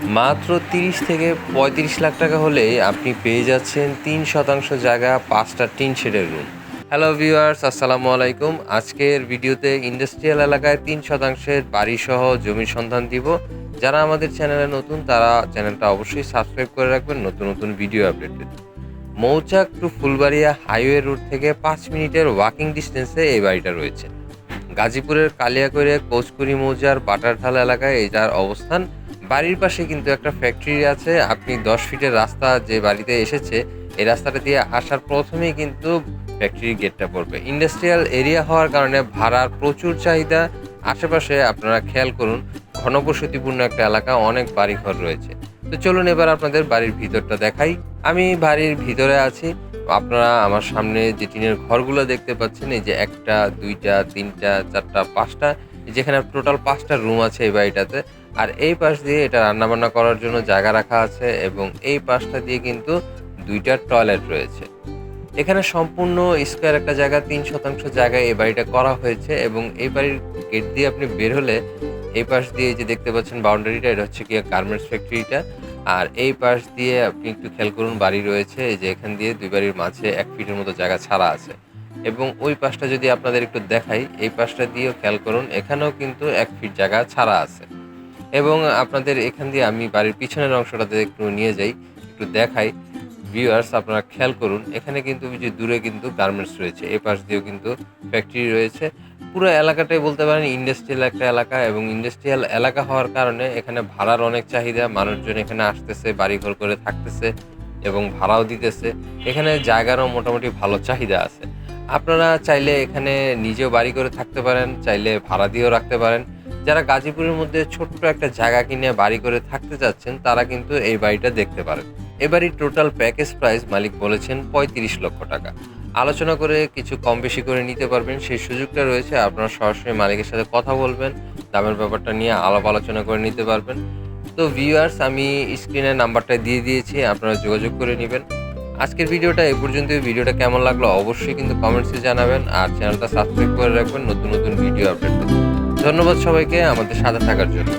মাত্র ৩০ থেকে ৩৫ লাখ টাকা হলেই আপনি পেয়ে যাচ্ছেন ৩% জায়গা ৫টা টিন শেডের রুম। হ্যালো ভিউয়ার্স, আসসালামু আলাইকুম। আজকের ভিডিওতে ইন্ডাস্ট্রিয়াল এলাকায় ৩% বাড়িসহ জমির সন্ধান দিব। যারা আমাদের চ্যানেলে নতুন তারা চ্যানেলটা অবশ্যই সাবস্ক্রাইব করে রাখবেন নতুন নতুন ভিডিও আপডেট পেতে। মৌচাক টু ফুলবাড়িয়া হাইওয়ে রুট থেকে ৫ মিনিটের ওয়াকিং ডিস্টেন্সে এই বাড়িটা রয়েছে। গাজীপুরের কালিয়াকৈরে কোচকুরি মৌজার বাটারঢাল এলাকায় এটার অবস্থান। বাড়ির পাশে কিন্তু একটা ফ্যাক্টরি আছে। আপনি ১০ ফিটের রাস্তা যে বাড়িতে এসেছে এই রাস্তাটা দিয়ে আসার প্রথমেই কিন্তু ফ্যাক্টরির গেটটা পড়বে। ইন্ডাস্ট্রিয়াল এরিয়া হওয়ার কারণে ভাড়ার প্রচুর চাহিদা। আশেপাশে আপনারা খেয়াল করুন, ঘনবসতিপূর্ণ একটা এলাকা, অনেক বাড়িঘর রয়েছে। তো চলুন এবার আপনাদের বাড়ির ভিতরটা দেখাই। আমি বাড়ির ভিতরে আছি। আপনারা আমার সামনে যে টিনের ঘরগুলো দেখতে পাচ্ছেন, এই যে ১টা, ২টা, ৩টা, ৪টা, ৫টা, যেখানে টোটাল ৫টা রুম আছে এই বাড়িটাতে। আর এই পাশ দিয়ে এটা রান্নাবান্না করার জন্য জায়গা রাখা আছে এবং এই পাশটা দিয়ে কিন্তু ২টা টয়লেট রয়েছে। এখানে সম্পূর্ণ স্কোয়ার একটা জায়গা, ৩% জায়গায় এই বাড়িটা করা হয়েছে এবং এই বাড়ির গেট দিয়ে আপনি বের হলে এই পাশ দিয়ে যে দেখতে পাচ্ছেন বাউন্ডারিটা, এটা হচ্ছে কি গার্মেন্টস ফ্যাক্টরিটা। আর এই পাশ দিয়ে আপনি একটু খেয়াল করুন, বাড়ি রয়েছে এই যে এখান দিয়ে দুই বাড়ির মাঝে ১ ফিটের মতো জায়গা ছাড়া আছে। এবং ওই পাশটা যদি আপনাদের একটু দেখাই, এই পাশটা দিয়েও খেয়াল করুন, এখানেও কিন্তু ১ ফিট জায়গা ছাড়া আছে। এবং আপনাদের এখান দিয়ে আমি বাড়ির পিছনের অংশটাতে একটু নিয়ে যাই, একটু দেখাই। ভিউয়ার্স, আপনারা খেয়াল করুন, এখানে কিন্তু যে দূরে কিন্তু গার্মেন্টস রয়েছে, এ পাশ দিয়েও কিন্তু ফ্যাক্টরি রয়েছে। পুরো এলাকাটাই বলতে পারেন ইন্ডাস্ট্রিয়াল একটা এলাকা এবং ইন্ডাস্ট্রিয়াল এলাকা হওয়ার কারণে এখানে ভাড়ার অনেক চাহিদা। মানুষজন এখানে আসতেছে, বাড়িঘর করে থাকতেছে এবং ভাড়াও দিতেছে। এখানে জায়গারও মোটামুটি ভালো চাহিদা আছে। আপনারা চাইলে এখানে নিজেও বাড়ি করে থাকতে পারেন, চাইলে ভাড়া দিয়েও রাখতে পারেন। যারা গাজীপুরের মধ্যে ছোট্ট একটা জায়গা কিনে বাড়ি করে থাকতে চাচ্ছেন তারা কিন্তু এই বাড়িটা দেখতে পারেন। এ বাড়ির টোটাল প্যাকেজ প্রাইস মালিক বলেছেন ৩৫ লক্ষ টাকা। আলোচনা করে কিছু কম বেশি করে নিতে পারবেন, সেই সুযোগটা রয়েছে। আপনারা সরাসরি মালিকের সাথে কথা বলবেন, দামের ব্যাপারটা নিয়ে আলাপ আলোচনা করে নিতে পারবেন। তো ভিউয়ার্স, আমি স্ক্রিনের নাম্বারটা দিয়ে দিয়েছি, আপনারা যোগাযোগ করে নেবেন। আজকের ভিডিওটা এই পর্যন্ত। ভিডিওটা কেমন লাগলো অবশ্যই কিন্তু কমেন্টসে জানাবেন আর চ্যানেলটা সাবস্ক্রাইব করে রাখবেন নতুন নতুন ভিডিও আপডেট পেতে। ধন্যবাদ সবাইকে আমাদের সাথে থাকার জন্য।